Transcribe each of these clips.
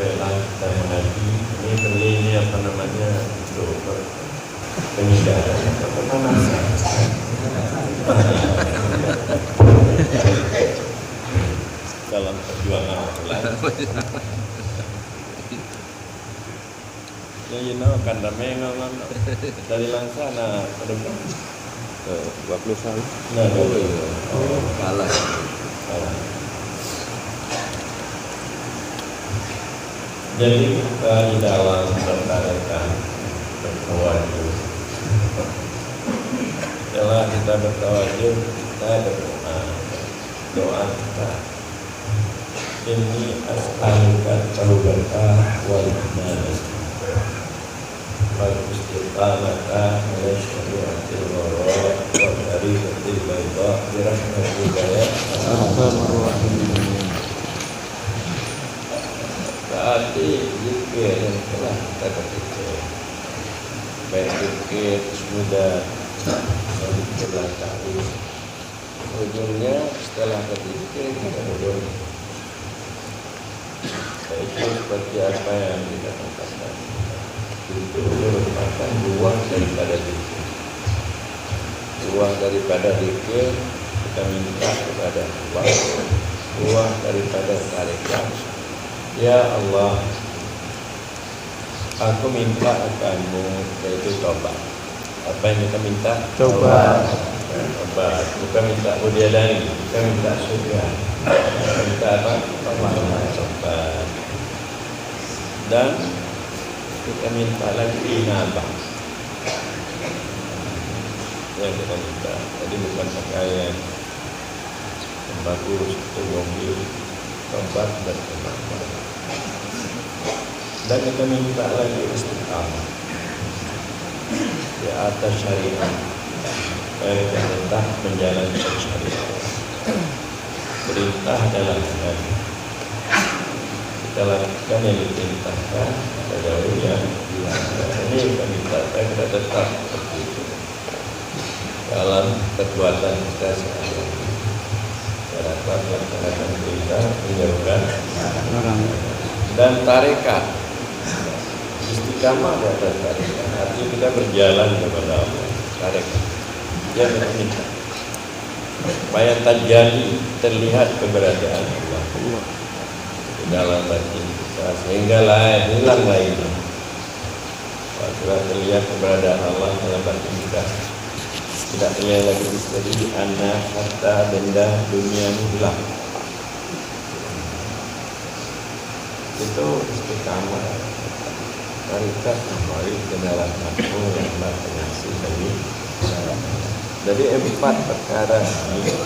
rela kita mengaji. Ini beli ini apa namanya itu penyegaran atau pemanasan. Dalam perjuangan Allah. Ya kan damai ngomong dari langsana kedemang 20 tahun. Nah, Kalah. Jadi kita di dalam bertarekat bertawajuh. Setelah kita bertawajuh, kita berdoa. Doa kita. Ini as'aluka taubatah wal hidayah wal istiqamata ala syariatil ghurab wa tariqatil bayda bi rahmatika ya arhamar rahimin. Berarti zikir yang telah kita katakan, baik zikir sudah telah tahu, ujungnya setelah berzikir kita berdoa. Itu seperti apa yang kita katakan, itu merupakan buah daripada zikir. Buah daripada zikir kita minta kepada Allah, buah daripada tarekat. Ya Allah, aku minta akanmu, yaitu tobat. Apa yang kita minta? Tobat. Tobat. Bukan minta bidadari, kita minta surga. Kita minta apa? Tobat. Dan kita minta lagi inabah. Yang kita minta. Tadi bukan pakaian yang bagus, itu mobil, tobat dan kemampuan. Dan kita minta lagi istiqamah di atas syariat. Kita tetap menjalankan syariat. Perintah adalah agama. Kita lakukan yang diperintahkan, kita jauhi yang dilanggar. Ini yang kami minta, kita tetap seperti itu dalam perbuatan kita sehari-hari. Kita dapat melaksanakan perintah, menjauhkan orang. Dan tarekat istiqamah di atas tarekat, artinya kita berjalan kepada Allah. Tarekat yang kita minta supaya terjadi, terlihat keberadaan Allah di dalam batin kita, sehingga hilanglah itu. Kalau terlihat keberadaan Allah dalam batin kita, tidak terlihat lagi misteri anak, harta, benda dunia ini hilang. Itu istiqamah. Tarekat kembali ke dalam aku yang maha pengasih bagi. Jadi 4 perkara ini,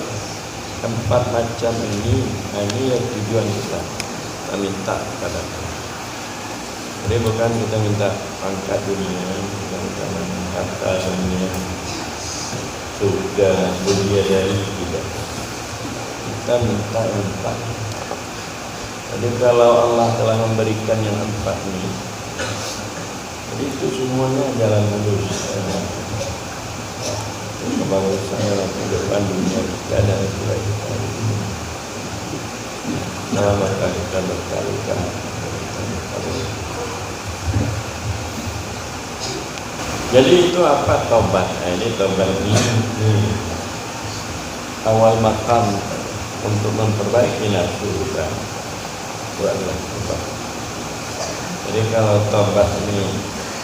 4 macam ini yang tujuan kita minta kepada Allah. Jadi bukan kita minta pangkat dunia, bukan kita minta harta dunia, surga, dunia dari tidak. Kita minta 4. Jadi kalau Allah telah memberikan yang 4 ini, jadi itu semuanya jalan lurus. Kebagusan dalam kehidupan dunia kita dan akhirat kita. Nah, maka kita berkali-kali. Jadi itu apa tobat? Nah, ini tobat ini awal makam untuk memperbaiki nafsu kita. Buatlah tobat. Jadi kalau tobat ini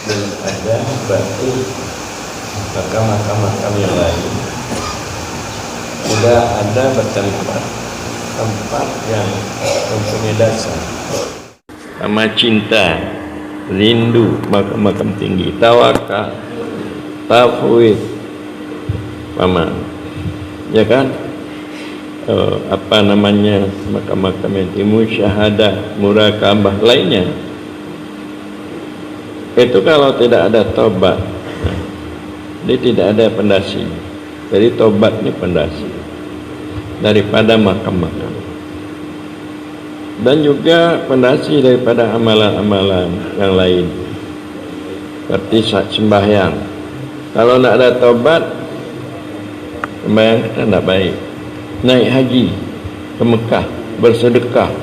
belum ada, berarti maka makam-makam yang lain sudah ada bertempat, tempat yang mempunyai dasar. Sama cinta, rindu, makam-makam tinggi, tawakal, tauhid, paman, ya kan? Apa namanya, makam-makam yang tinggi, syahadah, murakabah, lainnya. Itu kalau tidak ada tobat, ini tidak ada pendasi. Jadi tobat ini pendasi daripada makam-makam. Dan juga pendasi daripada amalan-amalan yang lain. Seperti sembahyang. Kalau tidak ada tobat, sembahyang kita tidak baik. Naik haji ke Mekah, bersedekah,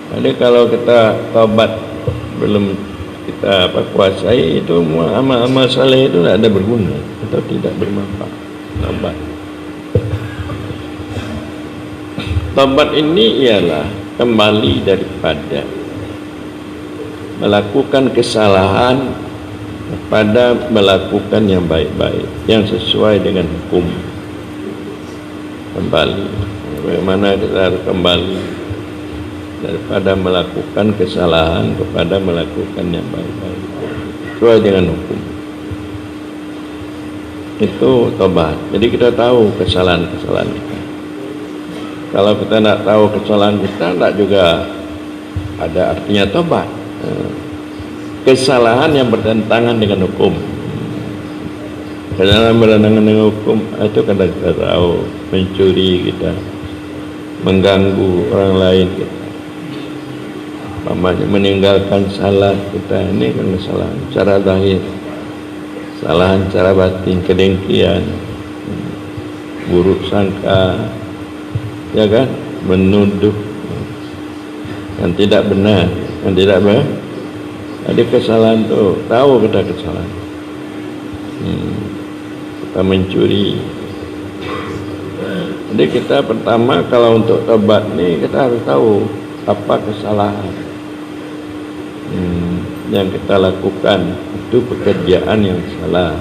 Jadi kalau kita tobat belum kita kuasai, itu amal-amal saleh itu tidak ada berguna atau tidak bermanfaat. Tobat ini ialah kembali daripada melakukan kesalahan kepada melakukan yang baik-baik, yang sesuai dengan hukum. Kembali, bagaimana kita harus kembali daripada melakukan kesalahan kepada melakukan yang baik-baik sesuai dengan hukum. Itu tobat. Jadi kita tahu kesalahan-kesalahan kita. Kalau kita tidak tahu kesalahan kita, tidak juga ada artinya tobat. Kesalahan yang bertentangan dengan hukum. Kesalahan bertentangan dengan hukum itu kadang kita tahu, mencuri kita, mengganggu orang lain kita, meninggalkan salah kita, ini kan kesalahan secara zahir, kesalahan secara batin, kedengkian, buruk sangka, ya kan, menuduh yang tidak benar, yang tidak benar. Ada kesalahan tu, tahu kita kesalahan. Kita mencuri. Jadi kita pertama kalau untuk tobat ni kita harus tahu apa kesalahan yang kita lakukan, itu pekerjaan yang salah.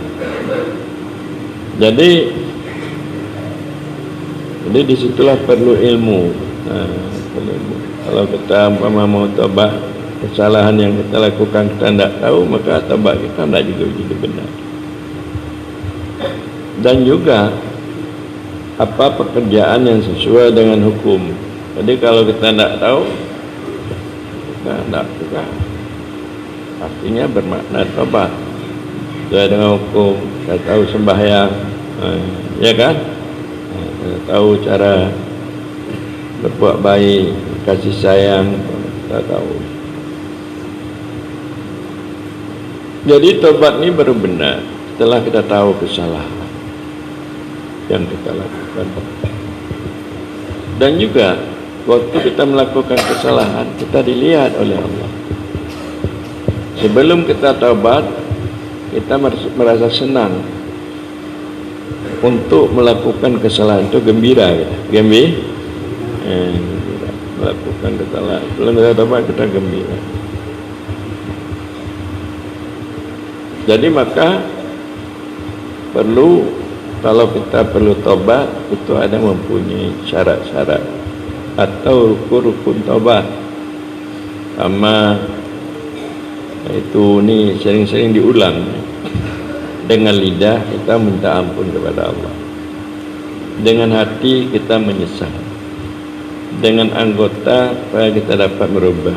Jadi disitulah perlu ilmu. Kalau kita mau tobat, kesalahan yang kita lakukan kita tidak tahu, maka tobat kita tidak juga jadi benar. Dan juga apa pekerjaan yang sesuai dengan hukum. Jadi kalau kita tidak tahu, kita tidak juga artinya bermakna tobat sesuai dengan hukum. Kita tahu sembahyang, ya kan, kita tahu cara berbuat baik, kasih sayang, kita tahu. Jadi tobat ini baru benar setelah kita tahu kesalahan yang kita lakukan. Dan juga waktu kita melakukan kesalahan, kita dilihat oleh Allah. Sebelum kita taubat, kita merasa senang untuk melakukan kesalahan itu, gembira kita. Gembira melakukan kesalahan. Sebelum kita taubat, kita gembira. Jadi maka kalau kita perlu tobat, itu ada mempunyai syarat-syarat atau rukun-rukun tobat. Sama itu ni sering-sering diulang. Dengan lidah kita minta ampun kepada Allah, dengan hati kita menyesal, dengan anggota supaya kita dapat merubah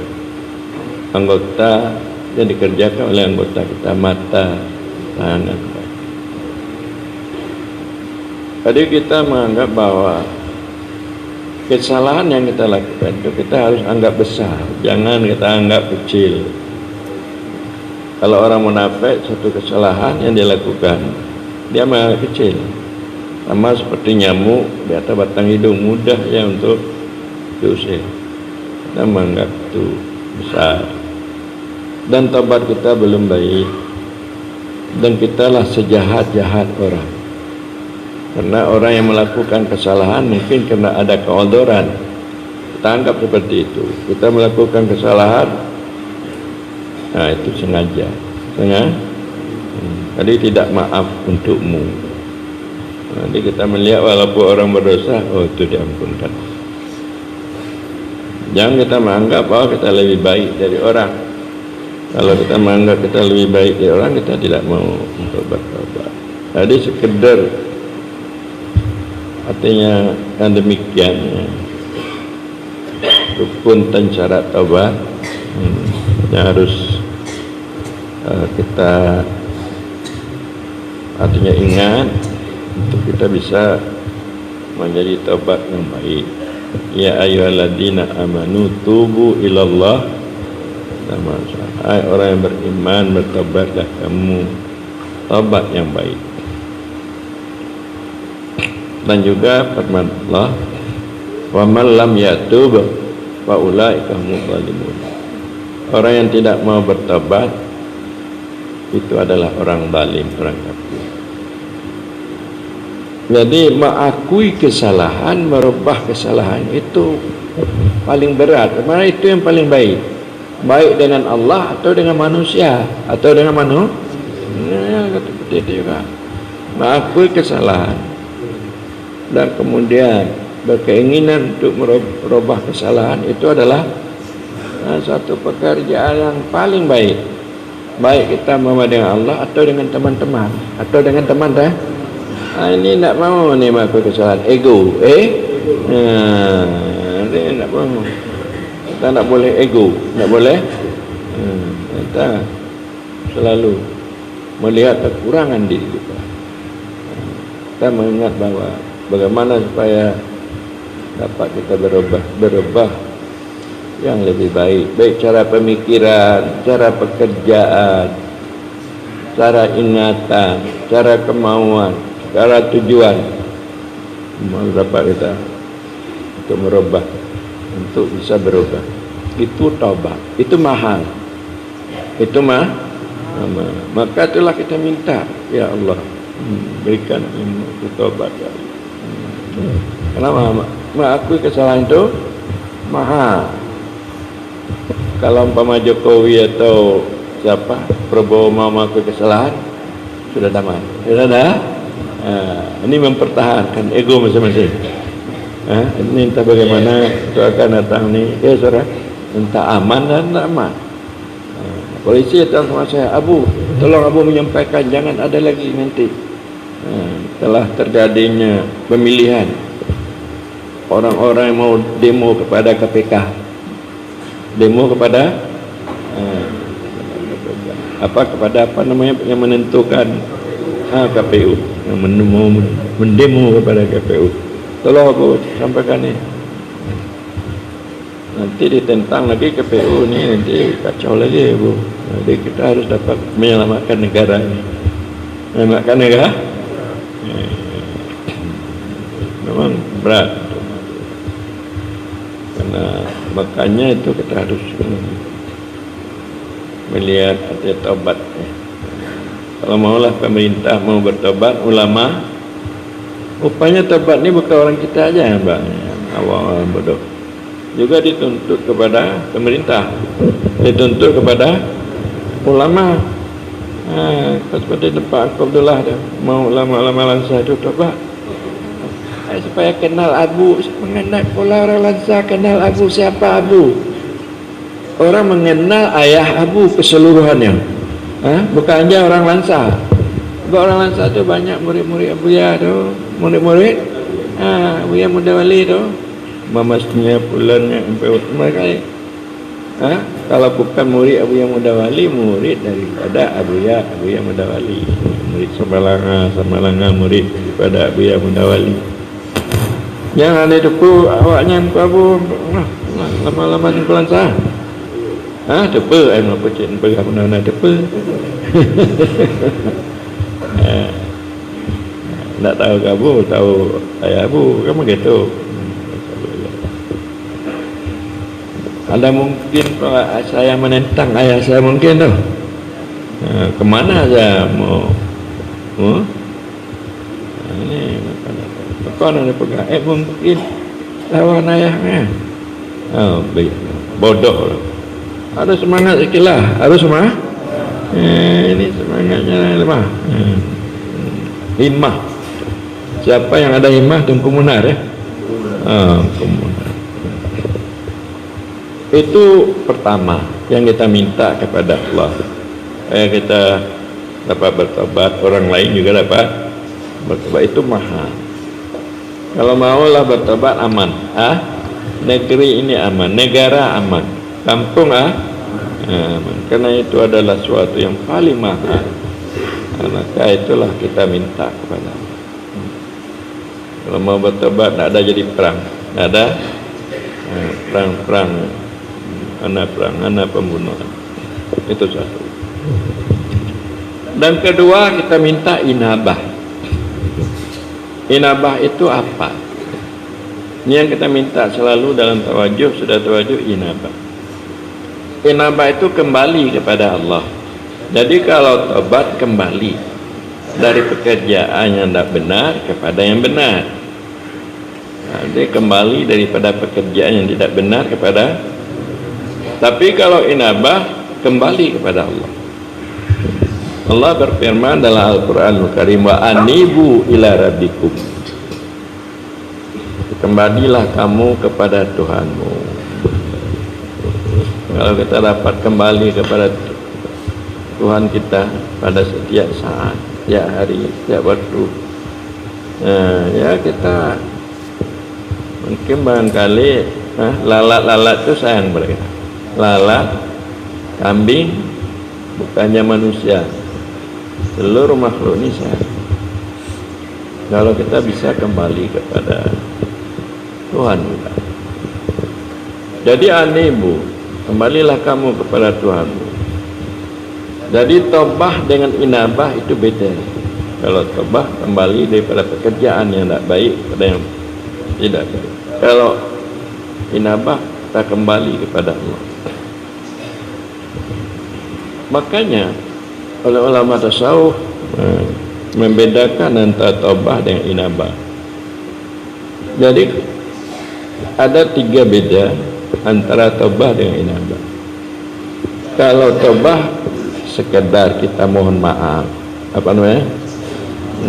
anggota yang dikerjakan oleh anggota kita, mata, tangan. Jadi kita menganggap bahwa kesalahan yang kita lakukan itu kita harus anggap besar, jangan kita anggap kecil. Kalau orang munafik, satu kesalahan yang dia lakukan, dia menganggap kecil. Sama seperti nyamuk di atas batang hidung, mudah ya untuk diusir. Kita menganggap itu besar. Dan tobat kita belum baik, dan kitalah sejahat-jahat orang. Karena orang yang melakukan kesalahan mungkin karena ada keodoran, kita anggap seperti itu. Kita melakukan kesalahan, nah itu sengaja. Jadi tidak maaf untukmu. Nanti kita melihat walaupun orang berdosa, oh itu diampunkan. Jangan kita menganggap bahwa kita lebih baik dari orang. Kalau kita menganggap kita lebih baik dari orang, kita tidak mau untuk bertobat. Jadi sekedar artinya yang demikian, rukun dan syarat taubat yang harus kita artinya ingat untuk kita bisa menjadi taubat yang baik. Ya ayyuhalladzina amanu tubu ilallah, hai orang yang beriman, bertobatlah kamu taubat yang baik. Dan juga firman Allah, wa man lam yatub fa ulaika humuz zalimun. Orang yang tidak mau bertobat itu adalah orang zalim, orang kafir. Jadi mengakui kesalahan, merubah kesalahan itu paling berat. Mana itu yang paling baik? Baik dengan Allah atau dengan manusia atau dengan manusia? Seperti itu juga. Mengakui kesalahan dan kemudian berkeinginan untuk merubah kesalahan itu adalah satu pekerjaan yang paling baik. Baik kita mau dengan Allah atau dengan teman-teman atau dengan teman dah. Ini tak mau ni mengakui kesalahan, ego, ini tak mau. Kita tak boleh ego, tak boleh. Kita selalu melihat kekurangan diri kita. Kita mengingat bahawa bagaimana supaya dapat kita berubah yang lebih baik, baik cara pemikiran, cara pekerjaan, cara ingatan, cara kemauan, cara tujuan. Mau dapat kita untuk merubah, untuk bisa berubah. Itu taubat, itu mahal. Itu maka itulah kita minta, ya Allah, berikan ilmu taubat ya Allah. Kenapa? Mengakui kesalahan itu mahal. Kalau umpama Jokowi atau siapa Prabowo mau mengakui kesalahan, sudah damai, sudah dah. Ini mempertahankan ego masing-masing. Ini entah bagaimana itu akan datang ni, ya saudara, entah aman dan tak aman. Polisi datang sama saya, Abu, tolong Abu menyampaikan jangan ada lagi nanti. Telah terjadinya pemilihan orang-orang yang mau demo kepada KPK, demo kepada kepada apa namanya yang menentukan KPU, yang mau mendemo kepada KPU. Tolong aku sampaikan ni. Nanti ditentang lagi KPU ni, nanti kacau lagi Bu. Jadi kita harus dapat menyelamatkan negara ini. Menyelamatkan negara. Memang berat. Karena makanya itu kita harus melihat ada taubat. Kalau maulah pemerintah mau bertobat, ulama, rupanya taubat ni bukan orang kita aja yang awal bodoh. Juga dituntut kepada pemerintah, dituntut kepada ulama. Seperti Pak Abdullah dah, mau ulama-ulama lansia itu taubat supaya kenal Abu, mengenal pula orang lansia kenal Abu. Siapa Abu? Orang mengenal ayah Abu keseluruhannya, bukan aja orang lansia. Orang lansia itu banyak murid-murid Abuya tu, murid-murid Abuya Mudawali tu. Mestinya bulannya mereka kalau bukan murid Abuya Mudawali, murid daripada Abuya Mudawali, murid Samalanga murid daripada Abuya Mudawali. Jangan ada depu awaknya Abu lama-lama simpulan sah. Depu apa cik berapa depu. Tak tahu Abu, tahu ayah Abu, kamu gitu. Ada mungkin kalau saya menentang ayah saya mungkin tu, kemana saya mau? Ini bukan ada pegang. Mungkin lawan ayahnya. Bodoh. Ada semangat sikitlah, harus semangat. Ini semangatnya lemah. Himmah. Siapa yang ada himmah Tunku Munar ya? Munar. Itu pertama yang kita minta kepada Allah, supaya kita dapat bertobat, orang lain juga dapat bertobat. Itu mahal. Kalau maulah bertobat aman, negeri ini aman, negara aman, kampung aman. Karena itu adalah suatu yang paling mahal. Maka itulah kita minta kepada Allah. Kalau mau bertobat, tak ada jadi perang, tak ada perang. Anak pembunuhan. Itu satu. Dan kedua, kita minta inabah. Inabah itu apa? Ini yang kita minta selalu dalam tawajuh, sudah tawajuh inabah. Inabah itu kembali kepada Allah. Jadi kalau tobat kembali dari pekerjaan yang tidak benar kepada yang benar. Jadi kembali daripada pekerjaan yang tidak benar kepada. Tapi kalau inabah kembali kepada Allah. Allah berfirman dalam Al-Qur'anul Karim, wa anibu ila rabbikum. Kembalilah kamu kepada Tuhanmu. Kalau kita dapat kembali kepada Tuhan kita pada setiap saat, setiap hari, setiap waktu, ya kita mungkin barangkali lalat-lalat itu sayang mereka. Lalat, kambing, bukannya manusia, seluruh makhluk ini sayang. Kalau kita bisa kembali kepada Tuhan kita. Jadi anibu, kembalilah kamu kepada Tuhanmu. Jadi tobah dengan inabah itu beda. Kalau tobah kembali daripada pekerjaan yang tidak baik pada yang tidak baik. Kalau inabah kita kembali kepada Allah. Makanya oleh ulama tasawuf membedakan antara tobah dengan inabah. Jadi ada 3 beda antara tobah dengan inabah. Kalau tobah sekedar kita mohon maaf, apa namanya?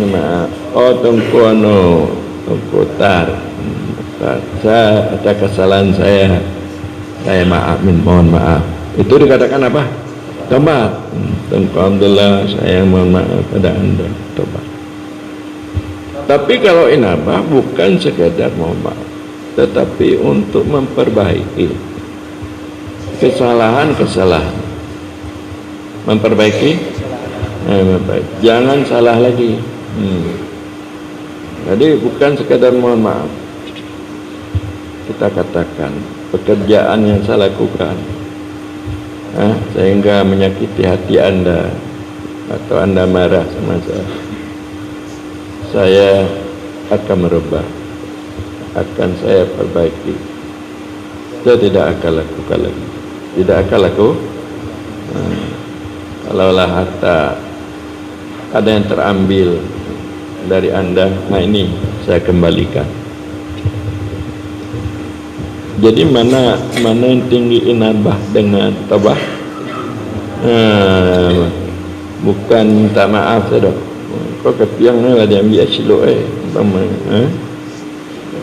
Maaf. Oh tunggu saya ada kesalahan saya mohon maaf. Itu dikatakan apa? Tobat. Alhamdulillah saya mohon maaf pada anda, tobat. Tapi kalau inabah bukan sekedar mohon maaf, tetapi untuk memperbaiki kesalahan-kesalahan. Memperbaiki, jangan salah lagi. Jadi bukan sekadar mohon maaf. Kita katakan pekerjaan yang saya lakukan sehingga menyakiti hati anda atau anda marah sama saya akan merubah, akan saya perbaiki. Saya tidak akan lakukan lagi. Tidak akan lakukan. Kalaulah harta ada yang terambil dari anda, nah ini saya kembalikan. Jadi mana yang tinggi inabah dengan tabah? Bukan minta maaf saya dok. Kau kepiang ni lah dia ambil silok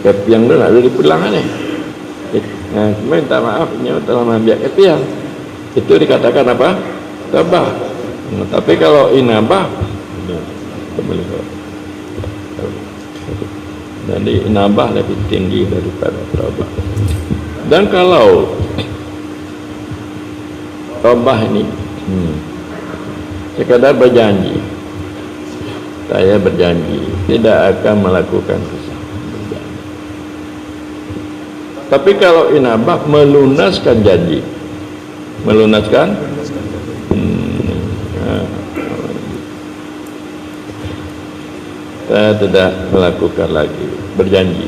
kepiang tu nak dari pulang ni. Cuma minta maaf nya telah ambil kepiang. Itu dikatakan apa? Tabah. Tapi kalau inabah kembali. Jadi inabah lebih tinggi daripada tabah. Dan kalau tabah ini sekadar berjanji, saya berjanji tidak akan melakukan kesalahan. Tapi kalau inabah melunaskan janji, melunaskan saya tidak melakukan lagi, berjanji.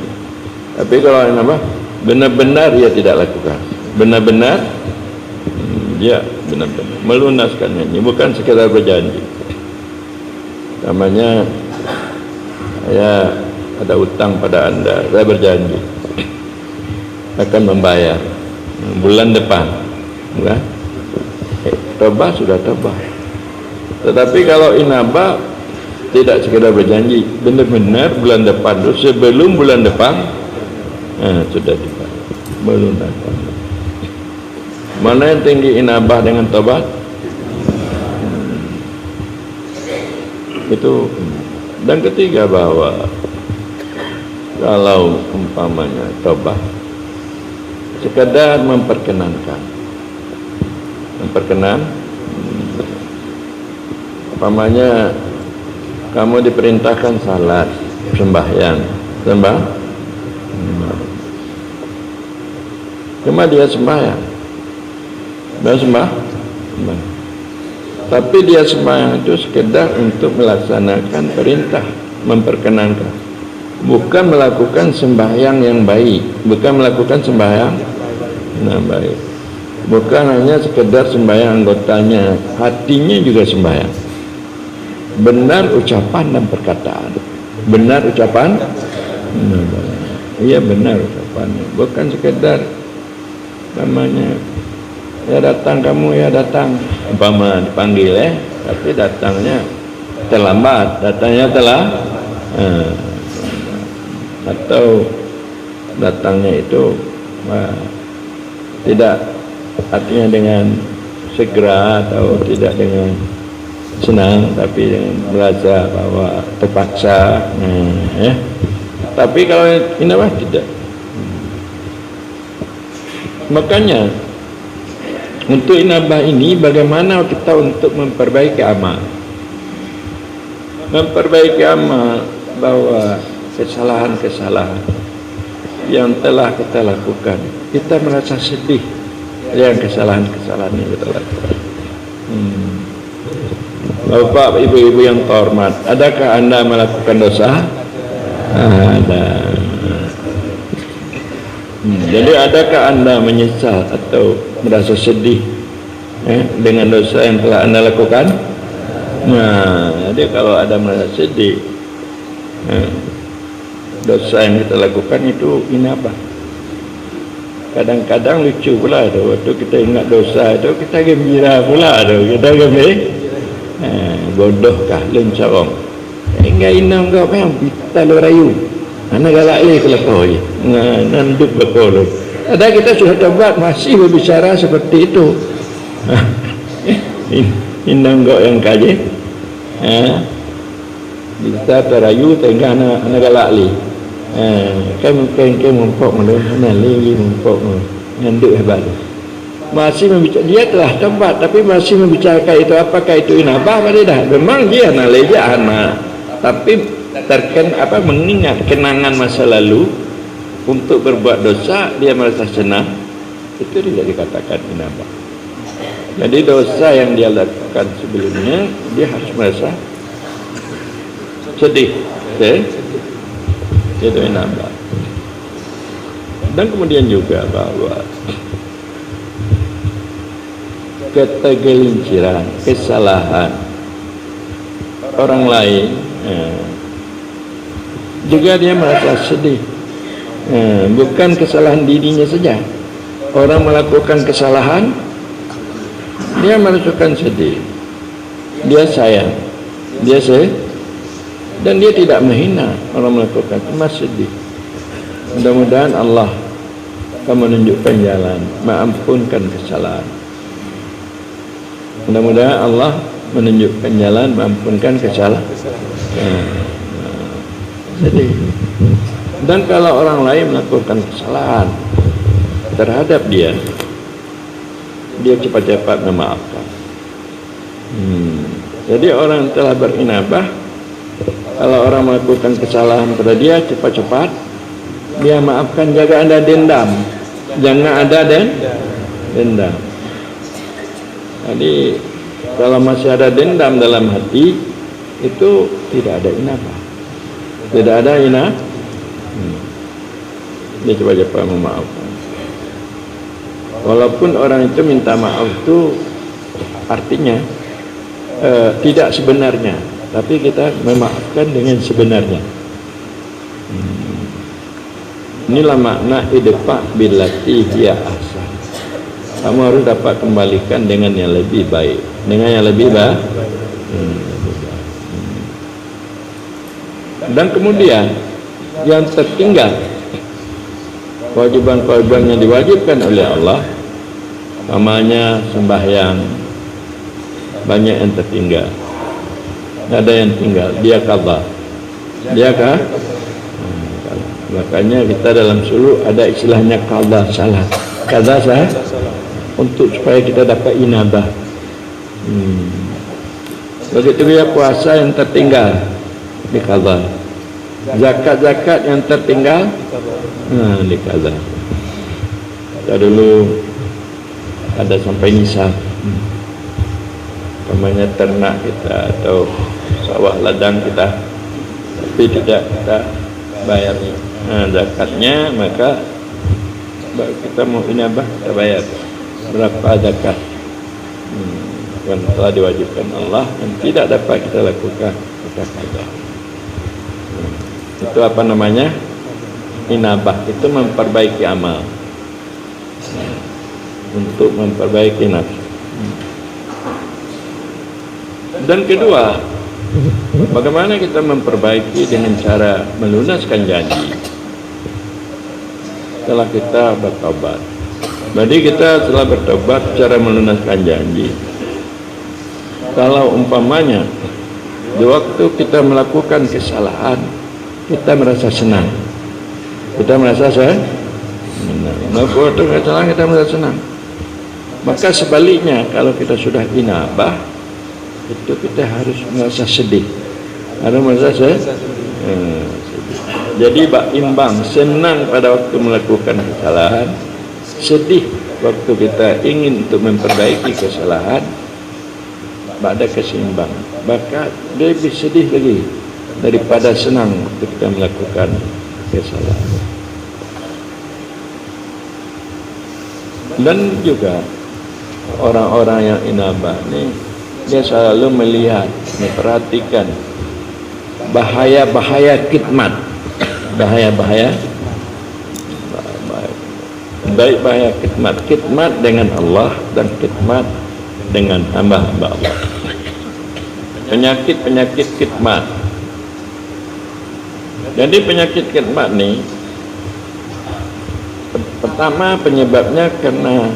Tapi kalau inabah benar-benar dia tidak lakukan, benar-benar dia benar-benar melunaskannya. Ini bukan sekedar berjanji. Namanya saya ada utang pada anda, saya berjanji akan membayar bulan depan. Enggak? Tobah sudah tobah. Tetapi kalau inabah tidak sekedar berjanji, benar-benar bulan depan itu, sebelum bulan depan sudah dibayar, melunaskan. Mana yang tinggi inabah dengan tobat? Itu. Dan ketiga bahwa kalau umpamanya tobat sekadar memperkenankan, umpamanya kamu diperintahkan salat, sembahyang, cuma dia sembahyang, tapi dia sembahyang itu sekedar untuk melaksanakan perintah, memperkenankan. bukan melakukan sembahyang yang baik, bukan melakukan sembahyang yang baik, bukan hanya sekedar sembahyang anggotanya, hatinya juga sembahyang. Benar ucapan dan perkataan, benar ucapan, iya benar ucapannya, bukan sekedar namanya ya datang kamu ya datang, umpama dipanggil tapi datangnya terlambat, datangnya telah atau datangnya itu tidak artinya dengan segera atau tidak dengan senang, tapi dengan merasa bahwa terpaksa. Tapi kalau ini tidak. Makanya untuk inabah ini bagaimana kita untuk memperbaiki amal, bahwa kesalahan-kesalahan yang telah kita lakukan, kita merasa sedih dengan kesalahan-kesalahan yang kita lakukan. Bapak, ibu-ibu yang terhormat, adakah Anda melakukan dosa? Ada. Jadi adakah Anda menyesal atau merasa sedih dengan dosa yang telah Anda lakukan? Jadi kalau ada merasa sedih, dosa yang kita lakukan itu inabah. Kadang-kadang lucu pula tu, waktu kita ingat dosa itu kita gembira pula tu, kita gembira. Bodohkah lencarong? Enggak inam kau memang kita lo rayu. Anak galak le kelakau je. Nanduk bakol. Ada kita sudah tobat masih berbicara seperti itu. Inam kau yang kaje. Kita terayu tengah anak galak le. Kan mumpuk malu, anak le mumpuk malu. Nanduk hebat. Masih membicarakan, dia telah tempat tapi masih membicarakan itu, apakah itu inabah apa tidak? Memang dia leja anak, tapi mengingat kenangan masa lalu untuk berbuat dosa, dia merasa senang, itu tidak dikatakan inabah. Jadi dosa yang dia lakukan sebelumnya, dia harus merasa sedih, itu inabah. Dan kemudian juga bahwa ketergelinciran, kesalahan orang lain juga dia merasa sedih. Bukan kesalahan dirinya saja, orang melakukan kesalahan dia merasakan sedih, dia sayang, dia dan dia tidak menghina orang melakukan, cuma sedih. Mudah-mudahan Allah akan menunjukkan jalan, mengampunkan kesalahan. Mudah-mudahan Allah menunjukkan jalan, mengampunkan kesalahan. Jadi, dan kalau orang lain melakukan kesalahan terhadap dia cepat-cepat memaafkan. Jadi orang yang telah berinabah, kalau orang melakukan kesalahan pada dia, cepat-cepat dia maafkan. Jangan ada dendam, jangan ada dendam. Jadi kalau masih ada dendam dalam hati, itu tidak ada inabah, tidak ada dia cepat-cepat memaafkan. Walaupun orang itu minta maaf itu artinya tidak sebenarnya, tapi kita memaafkan dengan sebenarnya. Inilah makna idfa' billati hiya ahsan. Kamu harus dapat kembalikan dengan yang lebih baik, dengan yang lebih baik. Dan kemudian yang tertinggal, kewajiban-kewajiban yang diwajibkan oleh Allah, namanya sembahyang, banyak yang tertinggal. Ada yang tinggal, dia qadha. Dia kah? Makanya kita dalam suluk ada istilahnya qadha salat. Qadha salat untuk supaya kita dapat inabah. Begitu juga puasa yang tertinggal diqadha. Zakat-zakat yang tertinggal diqadha. Kita dulu ada sampai nisab, namanya ternak kita atau sawah ladang kita, tapi tidak kita bayar zakatnya, maka kita mau inabah kita bayar berapa zakat yang telah diwajibkan Allah dan tidak dapat kita lakukan kita qada. Itu apa namanya? Inabah, itu memperbaiki amal, untuk memperbaiki nafsu. Dan kedua, bagaimana kita memperbaiki dengan cara melunaskan janji setelah kita bertobat. Jadi kita setelah bertobat cara melunaskan janji. Kalau umpamanya di waktu kita melakukan kesalahan kita merasa senang, kita merasa senang, melakukan kesalahan kita merasa senang. Maka sebaliknya kalau kita sudah inabah, itu kita harus merasa sedih, harus merasa sedih. Jadi imbang, senang pada waktu melakukan kesalahan, sedih waktu kita ingin untuk memperbaiki kesalahan. Ada keseimbangan, maka dia lebih sedih lagi daripada senang waktu kita melakukan kesalahan. Dan juga orang-orang yang inabah ini dia selalu melihat, memperhatikan bahaya-bahaya khidmat, bahaya-bahaya baik bahaya khidmat dengan Allah dan khidmat dengan hamba-hamba Allah. Penyakit khidmat. Jadi penyakit khidmat ni pertama penyebabnya karena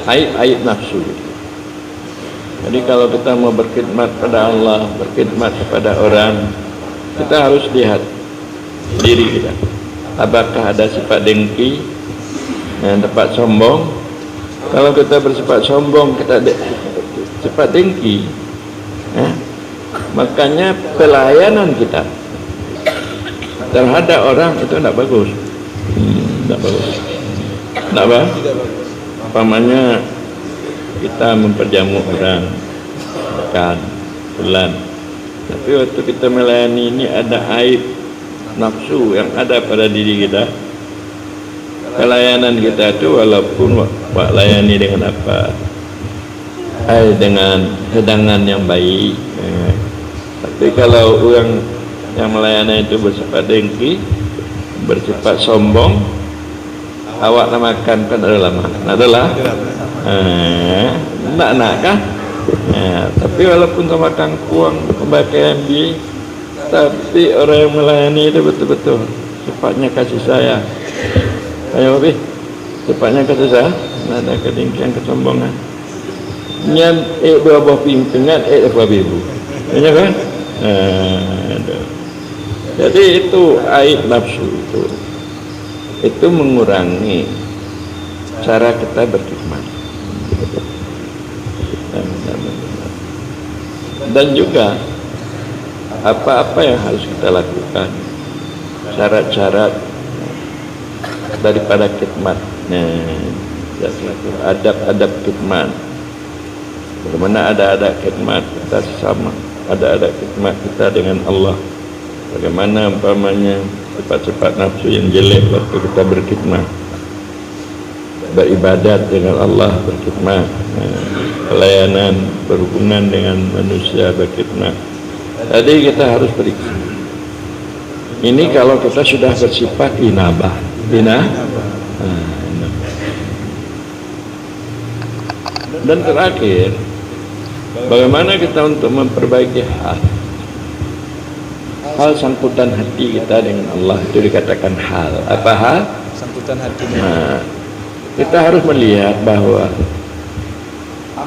aib nafsu. Jadi kalau kita mau berkhidmat pada Allah, berkhidmat kepada orang, kita harus lihat diri kita. Apakah ada sifat dengki, sifat sombong? Kalau kita bersifat sombong, kita sifat dengki, makanya pelayanan kita terhadap orang itu tidak bagus. Tidak bagus. Tidak apa? Umpamanya kita memperjamu orang, makan, bulan, tapi waktu kita melayani ini ada aib nafsu yang ada pada diri kita. Pelayanan kita itu walaupun layani dengan apa, dengan hidangan yang baik, tapi kalau orang yang melayani itu bersifat dengki, bersifat sombong, awak makan kan adalah nak kah? Tapi walaupun kau makan kuang pembakaian dia, tapi orang yang melayani itu betul-betul sifatnya kasih sayang. Ayo Babi, sifatnya kasih sayang, ada kedengkian, kesombongan. Nyan dua buah pimpinan, dua ibu, ya kan? Jadi itu aib nafsu itu mengurangi cara kita berkhidmat. Dan juga apa-apa yang harus kita lakukan, syarat-syarat daripada khidmat, adab khidmat. Bagaimana ada khidmat kita sesama, ada khidmat kita dengan Allah. Bagaimana umpamanya sifat-sifat nafsu yang jelek waktu kita berkhidmat, beribadat dengan Allah, berkhidmat, pelayanan, berhubungan dengan manusia, berkhidmat. Jadi kita harus periksa. Ini kalau kita sudah bersifat inabah. Dan terakhir, bagaimana kita untuk memperbaiki hal sangkutan hati kita dengan Allah, itu dikatakan hal. Apa hal? Sangkutan hati. Kita harus melihat bahwa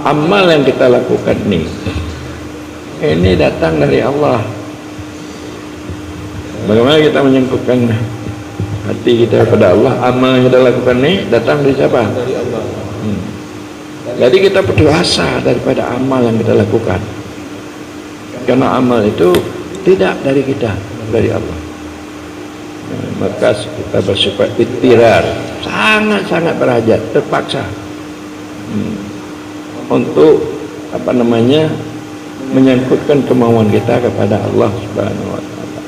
amal yang kita lakukan ini datang dari Allah. Bagaimana kita menyangkutkan hati kita kepada Allah? Amal yang kita lakukan ini datang dari siapa? Dari Allah. Jadi kita berdosa daripada amal yang kita lakukan, karena amal itu tidak dari kita, dari Allah. Maka kita bersifat ittirar, sangat-sangat berhajat, terpaksa untuk menyangkutkan kemauan kita kepada Allah Subhanahu wa taala.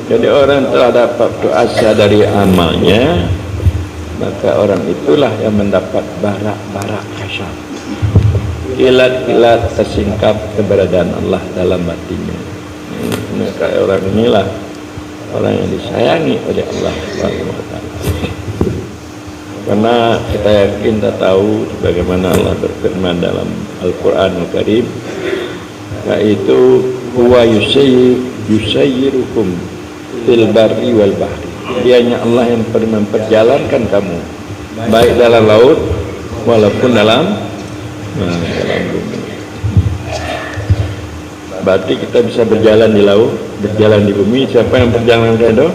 Jadi orang telah dapat asa dari amalnya, maka orang itulah yang mendapat barak-barak kasyaf, kilat-kilat tersingkap keberadaan Allah dalam hatinya. Maka orang inilah orang yang disayangi oleh Allah Subhanahu wa taala. Karena kita yakin, kita tahu sebagaimana Allah berfirman dalam Al-Qur'anul Karim, yaitu huwa yusayyirukum fil barri wal bahri. Dianya Allah yang memperjalankan kamu baik dalam laut walaupun dalam bumi. Berarti kita bisa berjalan di laut, berjalan di bumi. Siapa yang berjalan itu?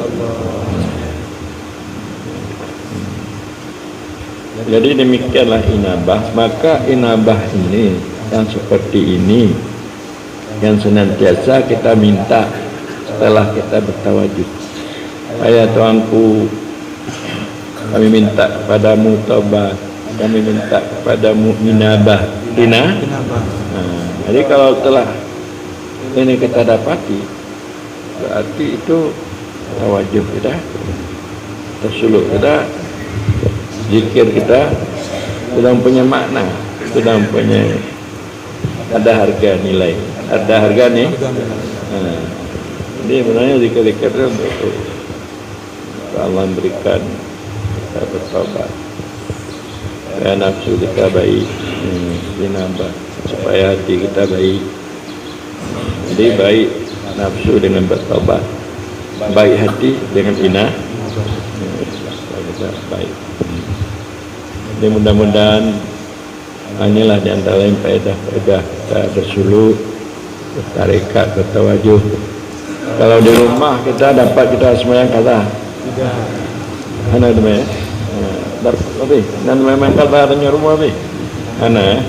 Jadi demikianlah inabah. Maka inabah ini yang seperti ini yang senantiasa kita minta setelah kita bertawajud. Ayah Tuanku, kami minta kepadamu taubat, kami minta kepadamu inabah. Jadi kalau telah ini kita dapati, berarti itu tawajud kita, tersuluk kita, zikir kita sudah punya makna, sudah punya ada harga nilai, ada harga nih. Jadi sebenarnya zikir-zikir itu untuk Allah berikan kita bertobat, supaya nafsu kita baik, dinambah, supaya hati kita baik. Jadi baik nafsu dengan bertobat, baik hati dengan kita baik. Jadi mudah-mudahan inilah di antara yang faedah-faedah kita bersuluk, bertarekat, bertawajuh. Kalau di rumah kita dapat kita sembahyang kata, ana deme, dapat lebih. Dan memang kata adanya rumah lebih. Ana,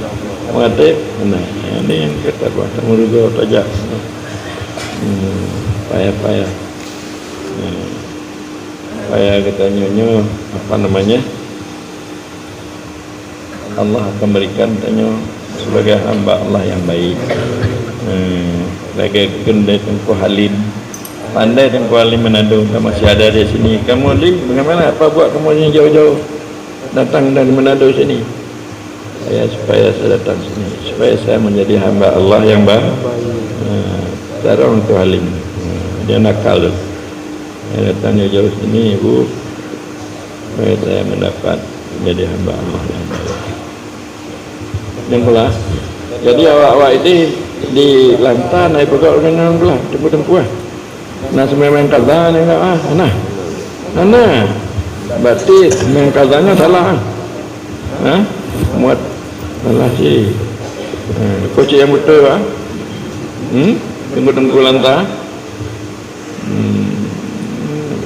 mengatip, ana. Ini yang kita buat. Murugo tajak. Payah-payah. Payah kita nyonyo apa namanya? Allah akan berikan tanya sebagai hamba Allah yang baik. Lagi kendai tengku Halim, pandai tengku Halim Manado, masih ada di sini. Kamu Halim, bagaimana? Apa buat kamu yang jauh-jauh datang dari Manado sini? Supaya saya datang sini, supaya saya menjadi hamba Allah yang baik. Darah untuk Halim, dia nakal tu. Saya datang jauh sini, ibu, supaya saya mendapat menjadi hamba Allah yang baik. Dan pula, jadi awak-awak ini di lantai naik pegawai dengan pula tempuh-tempuh. Nah sememang kaza ni nah, berarti sememang kazanya salah. Muat salah si. Kunci yang betul tunggu lantai.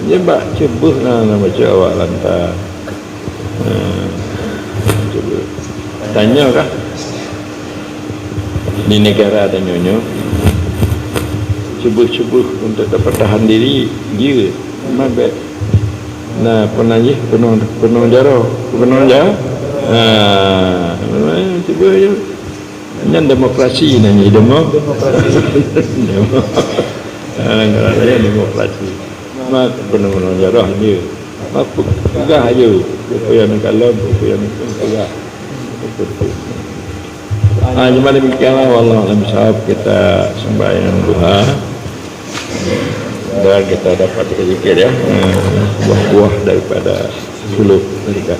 Dia cebuh nama baca awak lantai. Coba tanya kah? Di negara ada nyonya cubuh-cubuh untuk dapat tahan diri dia mabek. Nah pernah je penuh jaro cuba je ini demokrasi nanya demokrasi mak penuh jarah dia apa pegah je supaya mengkalam supaya mengkalah. Cuma demikianlah, wallahu a'lam bishawab. Kita sembahyang duha dan kita dapat berzikir ya, buah-buah daripada suluk mereka.